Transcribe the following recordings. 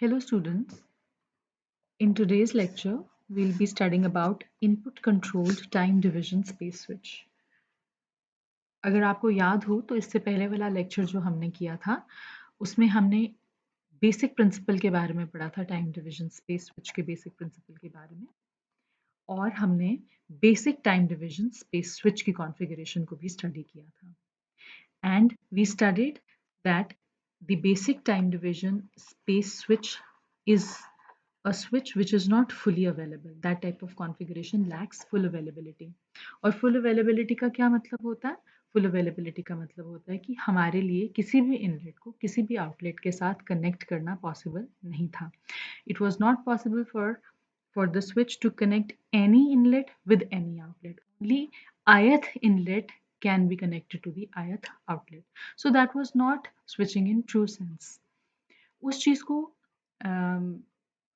Hello students, in today's lecture we'll be studying about input controlled time division space switch. अगर आपको याद हो तो इससे पहले वाला लेक्चर जो हमने किया था उसमें हमने बेसिक प्रिंसिपल के बारे में पढ़ा था टाइम डिवीजन स्पेस स्विच के बेसिक प्रिंसिपल के बारे में और हमने basic time division space switch की कॉन्फ़िगरेशन को भी स्टडी किया था and we studied that the basic time division space switch is a switch which is not fully available. That type of configuration lacks full availability. और full availability का क्या मतलब होता है? Full availability का मतलब होता है कि हमारे लिए किसी भी इनलेट को किसी भी आउटलेट के साथ कनेक्ट करना पॉसिबल नहीं था. It was not possible for the switch to connect any inlet with any outlet. Only ith inlet can be connected to the ith outlet. So that was not switching in true sense. उस चीज़ को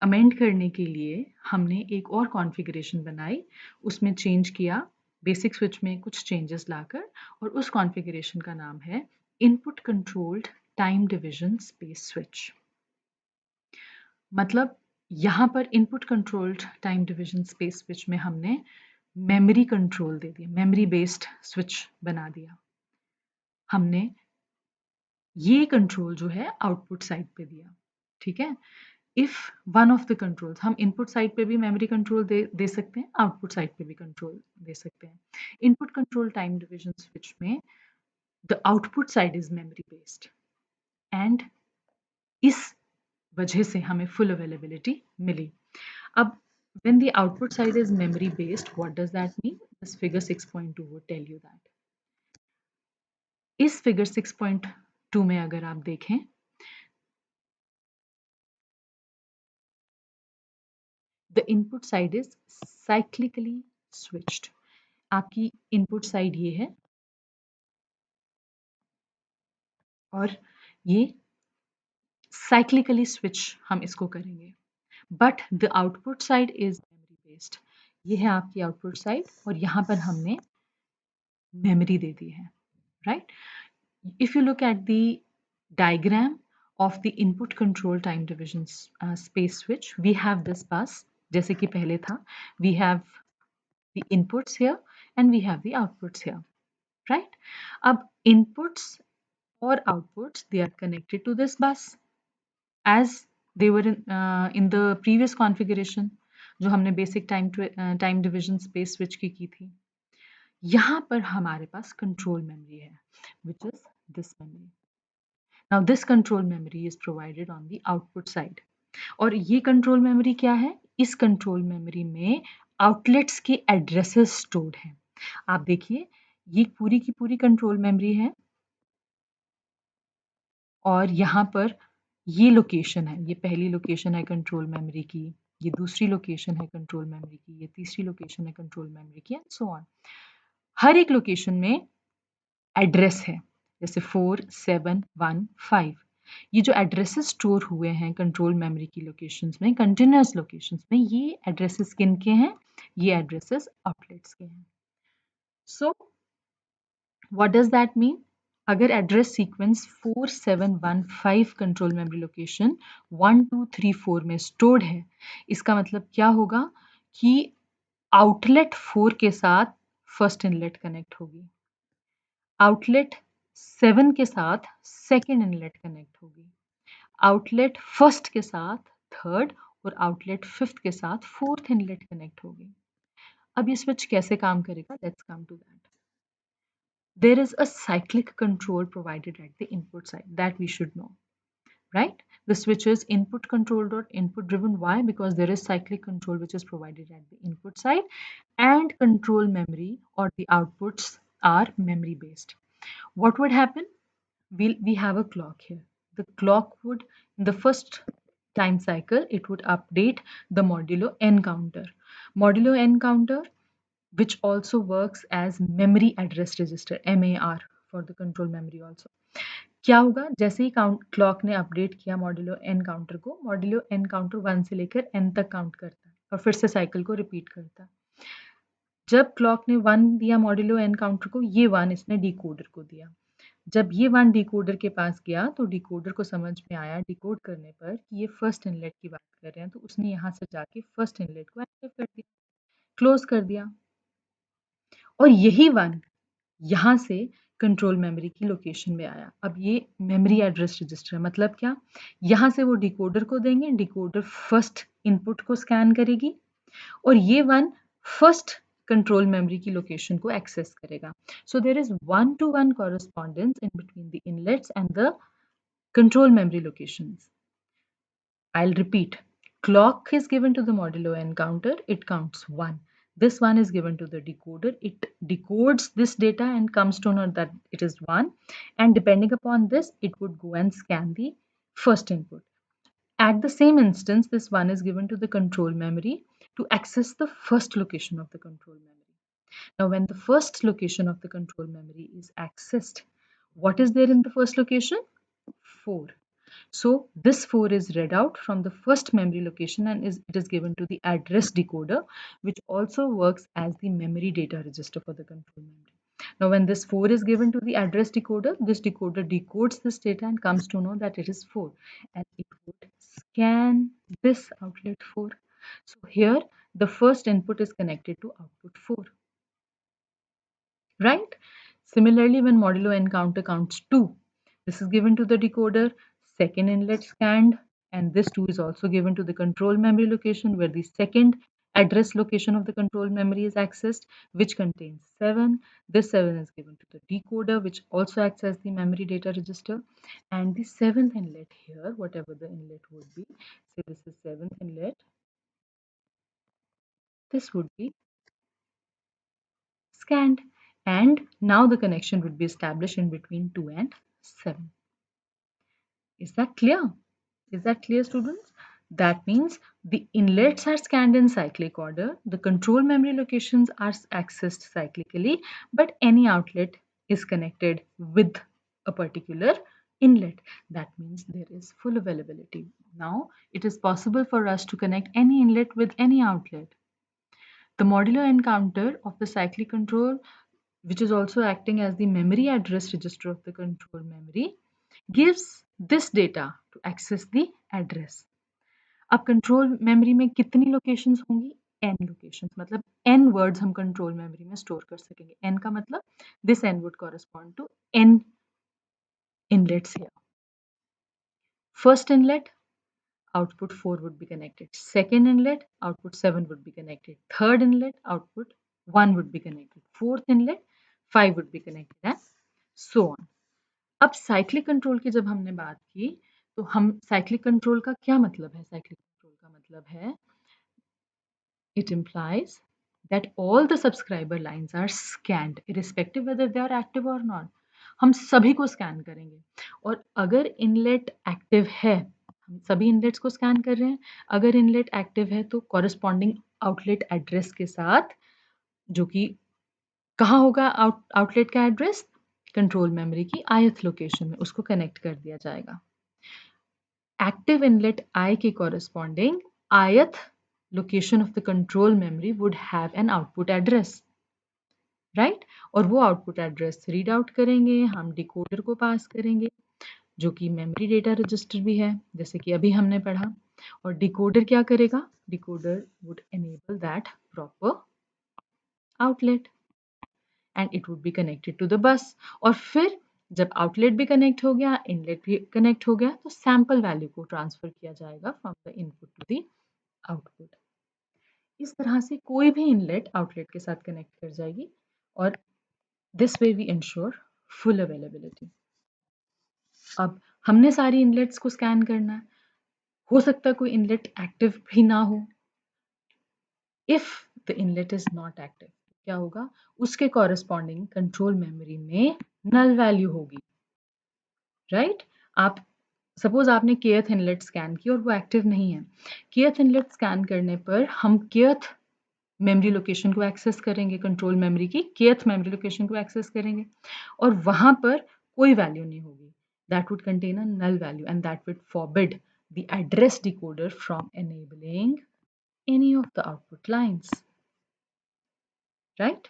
amend करने के लिए हमने एक और configuration बनाई, उसमें चेंज किया, बेसिक स्विच में कुछ चेंजेस लाकर और उस कॉन्फ़िगरेशन का नाम है input controlled time division space switch. मतलब यहाँ पर input controlled time division space switch में हमने मेमोरी कंट्रोल दे दिया, मेमोरी बेस्ड स्विच बना दिया. हमने ये कंट्रोल जो है आउटपुट साइड पे दिया. ठीक है, if one of the controls, हम इनपुट साइड पे भी मेमोरी कंट्रोल दे सकते हैं, आउटपुट साइड पे भी कंट्रोल दे सकते हैं. Input control time division switch में the output side is memory based and इस वजह से हमें फुल अवेलेबिलिटी मिली. अब when the output side is memory based, what does that mean? This figure 6.2 would tell you that. इस figure 6.2 में अगर आप देखें, the input side is cyclically switched. आपकी इनपुट साइड ये है और ये साइक्लिकली स्विच हम इसको करेंगे. But the output side is memory based. ये है आपकी आउटपुट साइड और यहाँ पर हमने मेमोरी दे दी है, right? If you look at the diagram of the input control time division space switch, we have this bus जैसे कि पहले था, we have the inputs here and we have the outputs here, right? अब inputs or outputs, they are connected to this bus as they were in the previous configuration जो हमने basic time division space switch की थी. यहाँ पर हमारे पास control memory है, which is this memory. Now this control memory is provided on the output side. और ये control memory क्या है? इस control memory में outlets के addresses stored हैं. आप देखिए ये पूरी की पूरी control memory है और यहाँ पर ये लोकेशन है, ये पहली लोकेशन है कंट्रोल मेमोरी की, ये दूसरी लोकेशन है कंट्रोल मेमोरी की, ये तीसरी लोकेशन है कंट्रोल मेमोरी की एंड सो ऑन. हर एक लोकेशन में एड्रेस है, जैसे 4, 7, 1, 5. ये जो एड्रेसेस स्टोर हुए हैं कंट्रोल मेमोरी की लोकेशंस में, कंटिन्यूअस लोकेशंस में, ये एड्रेसेस किन के हैं? ये एड्रेसेस आउटलेट्स के हैं. So what does that mean? अगर address sequence 4715 control memory location 1, 2, 3, 4 में स्टोर्ड है, इसका मतलब क्या होगा कि आउटलेट 4 के साथ फर्स्ट इनलेट कनेक्ट होगी, आउटलेट 7 के साथ सेकेंड इनलेट कनेक्ट होगी, आउटलेट फर्स्ट के साथ थर्ड और आउटलेट फिफ्थ के साथ फोर्थ इनलेट कनेक्ट होगी. अब ये स्विच कैसे काम करेगा? Let's come to that. There is a cyclic control provided at the input side that we should know, right? The switch is input controlled or input driven. Why? Because there is cyclic control which is provided at the input side and control memory or the outputs are memory based. What would happen? We have a clock here. The clock would, in the first time cycle, it would update the modulo n counter. Modulo n counter, which also works as memory address register, MAR for the control memory also. क्या होगा? जैसे ही clock ने update किया modulo N counter को, modulo N counter 1 से लेकर n तक count करता है और फिर से साइकिल को रिपीट करता है. जब क्लॉक ने 1 दिया मॉड्यूलो एन काउंटर को, ये 1 इसने डिकोडर को दिया. जब ये 1 डिकोडर के पास गया तो डिकोडर को समझ में आया डिकोड करने पर कि ये फर्स्ट इनलेट की बात कर रहे हैं, तो उसने यहाँ से जाके फर्स्ट इनलेट को एक्टिव कर दिया, क्लोज कर दिया। और यही 1 यहाँ से कंट्रोल मेमोरी की लोकेशन में आया। अब ये मेमोरी एड्रेस रजिस्टर है, मतलब क्या? यहाँ से वो डिकोडर को देंगे, डिकोडर फर्स्ट इनपुट को स्कैन करेगी और ये 1 फर्स्ट कंट्रोल मेमोरी की लोकेशन को एक्सेस करेगा। So there is 1-to-1 correspondence in between the inlets and the control memory locations. I'll repeat. Clock is given to the modulo n counter, it counts 1. This 1 is given to the decoder, it decodes this data and comes to know that it is 1, and depending upon this, it would go and scan the first input. At the same instance, this 1 is given to the control memory to access the first location of the control memory. Now, when the first location of the control memory is accessed, what is there in the first location? 4. So this 4 is read out from the first memory location and it is given to the address decoder, which also works as the memory data register for the control memory. Now when this 4 is given to the address decoder, this decoder decodes this data and comes to know that it is 4, and it would scan this outlet 4. So here the first input is connected to output 4. Right? Similarly, when modulo n counter counts 2, this is given to the decoder, second inlet scanned, and this 2 is also given to the control memory location where the second address location of the control memory is accessed, which contains 7. This 7 is given to the decoder, which also acts as the memory data register. And the 7th inlet here, whatever the inlet would be, say this is 7th inlet, this would be scanned, and now the connection would be established in between 2 and 7. Is that clear? Is that clear, students? That means the inlets are scanned in cyclic order, the control memory locations are accessed cyclically, but any outlet is connected with a particular inlet. That means there is full availability. Now it is possible for us to connect any inlet with any outlet. The modulo n counter of the cyclic control, which is also acting as the memory address register of the control memory, gives this data to access the address. अब control memory में कितनी locations होंगी? n locations, मतलब n words हम control memory में store कर सकेंगे. n का मतलब this n would correspond to n inlets here. First inlet, output 4 would be connected. Second inlet, output 7 would be connected. Third inlet, output 1 would be connected. Fourth inlet, 5 would be connected, and so on. अब cyclic control की जब हमने बात की, तो हम cyclic control का क्या मतलब है? साइक्लिक कंट्रोल का मतलब है, it implies that all the subscriber lines are scanned irrespective whether they are active or not. हम सभी को स्कैन करेंगे, और अगर इनलेट एक्टिव है, हम सभी इनलेट्स को स्कैन कर रहे हैं, अगर इनलेट एक्टिव है तो कॉरस्पॉन्डिंग आउटलेट एड्रेस के साथ, जो कि कहाँ होगा आउटलेट का एड्रेस? कंट्रोल मेमोरी की ith लोकेशन में, उसको कनेक्ट कर दिया जाएगा. एक्टिव इनलेट I के corresponding ith location of the control memory would have an output address, right? और वो output address रीड आउट करेंगे, हम डिकोडर को पास करेंगे, जो कि मेमोरी डेटा रजिस्टर भी है, जैसे कि अभी हमने पढ़ा. और डिकोडर क्या करेगा? Decoder would enable that proper outlet and it would be connected to the bus. और फिर जब आउटलेट भी कनेक्ट हो गया, इनलेट भी कनेक्ट हो गया, तो सैंपल वैल्यू को ट्रांसफर किया जाएगा from the input to the output. इस तरह से कोई भी इनलेट आउटलेट के साथ कनेक्ट कर जाएगी, और this way we ensure full availability. अब हमने सारी इनलेट्स को स्कैन करना है, हो सकता है कोई इनलेट एक्टिव भी ना हो. If the inlet is not active, क्या होगा? उसके कॉरस्पॉन्डिंग कंट्रोल मेमोरी में नल वैल्यू होगी, राइट? आप सपोज आपने kth इनलेट स्कैन की और वो एक्टिव नहीं है. kth इनलेट स्कैन करने पर हम kth मेमोरी लोकेशन को एक्सेस करेंगे, कंट्रोल मेमोरी की kth मेमोरी लोकेशन को एक्सेस करेंगे, और वहां पर कोई वैल्यू नहीं होगी. That would contain a null value and that would forbid the address decoder from enabling any of the output lines, right?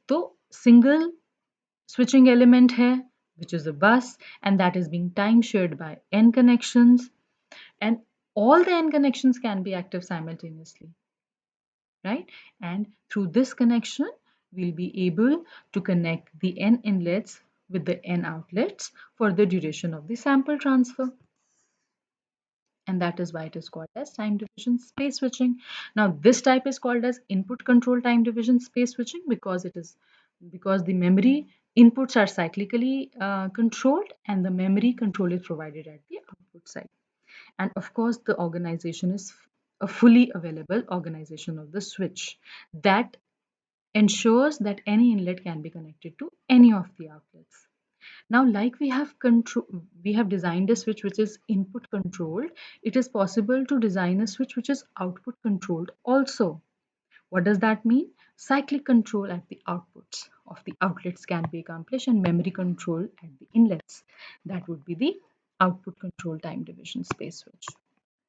तो सिंगल स्विचिंग एलिमेंट है, which is a bus, and that is being time shared by n connections, and all the n connections can be active simultaneously, right? And through this connection, we'll be able to connect the n inlets with the n outlets for the duration of the sample transfer. And that is why it is called as time division space switching. Now, this type is called as input control time division space switching because the memory inputs are cyclically controlled and the memory control is provided at the output side. And of course, the organization is a fully available organization of the switch that ensures that any inlet can be connected to any of the outlets. Now, like we have designed a switch which is input controlled, it is possible to design a switch which is output controlled also. What does that mean? Cyclic control at the outputs of the outlets can be accomplished and memory control at the inlets. That would be the output control time division space switch.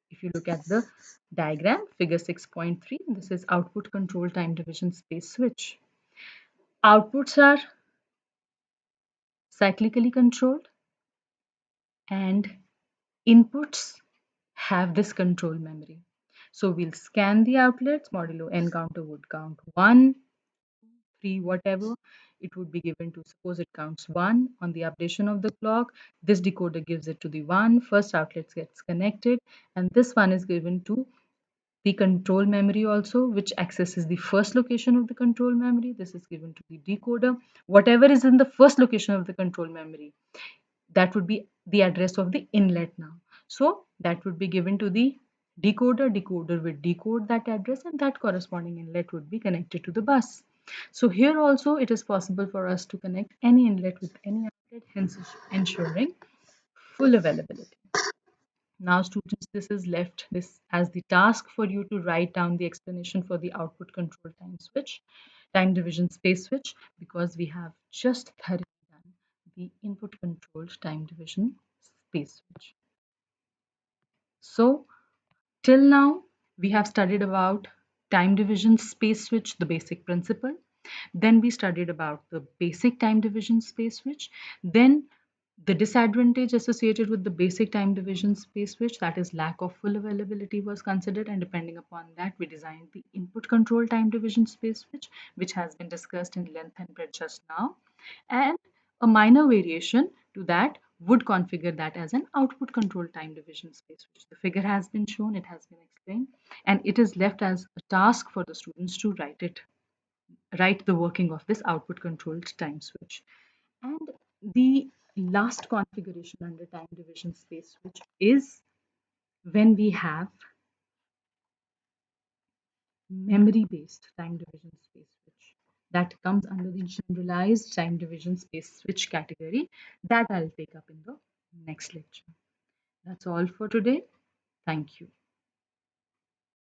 If you look at the diagram, figure 6.3, this is output control time division space switch. Outputs are cyclically controlled and inputs have this control memory. So we'll scan the outlets, modulo n counter would count 1, 3, whatever. It would be given to, suppose it counts 1 on the updation of the clock. This decoder gives it to the 1, first outlet gets connected, and this one is given to the control memory also, which accesses the first location of the control memory. This is given to the decoder. Whatever is in the first location of the control memory, that would be the address of the inlet now. So that would be given to the decoder. Decoder will decode that address and that corresponding inlet would be connected to the bus. So here also it is possible for us to connect any inlet with any outlet, hence ensuring full availability. Now students, this is left this as the task for you to write down the explanation for the output control time division space switch, because we have just thoroughly done the input controlled time division space switch. So till now we have studied about time division space switch, the basic principle. Then we studied about the basic time division space switch. Then the disadvantage associated with the basic time division space switch, that is lack of full availability, was considered, and depending upon that we designed the input control time division space switch, which has been discussed in length and breadth just now. And a minor variation to that would configure that as an output control time division space switch. The figure has been shown, it has been explained, and it is left as a task for the students to write the working of this output controlled time switch. And the last configuration under time division space switch is when we have memory based time division space switch. That comes under the generalized time division space switch category that I'll take up in the next lecture. That's all for today. Thank you.